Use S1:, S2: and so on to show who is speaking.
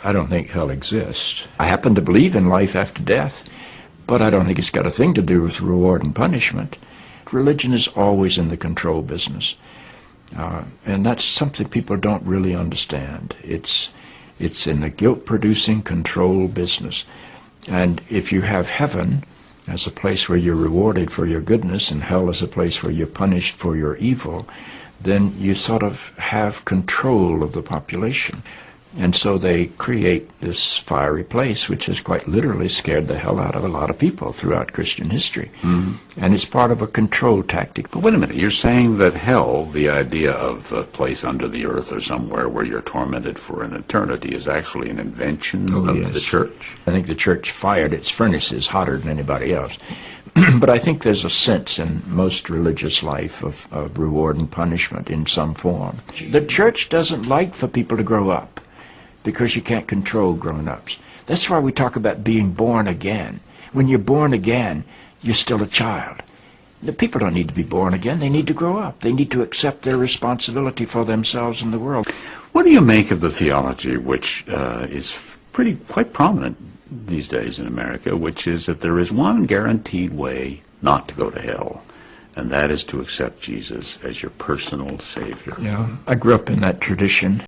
S1: I don't think hell exists. I happen to believe in life after death, but I don't think it's got a thing to do with reward and punishment. Religion is always in the control business. And that's something people don't really understand. It's in the guilt-producing control business. And if you have heaven as a place where you're rewarded for your goodness and hell as a place where you're punished for your evil, then you sort of have control of the population. And so they create this fiery place, which has quite literally scared the hell out of a lot of people throughout Christian history. Mm-hmm. And it's part of a control tactic.
S2: But wait a minute, you're saying that hell, the idea of a place under the earth or somewhere where you're tormented for an eternity, is actually an invention of the church?
S1: I think the church fired its furnaces hotter than anybody else. But I think there's a sense in most religious life of reward and punishment in some form. The church doesn't like for people to grow up, because you can't control grown-ups. That's why we talk about being born again. When you're born again, you're still a child. The people don't need to be born again. They need to grow up. They need to accept their responsibility for themselves and the world.
S2: What do you make of the theology, which is quite prominent these days in America, which is that there is one guaranteed way not to go to hell, and that is to accept Jesus as your personal Savior?
S1: I grew up in that tradition.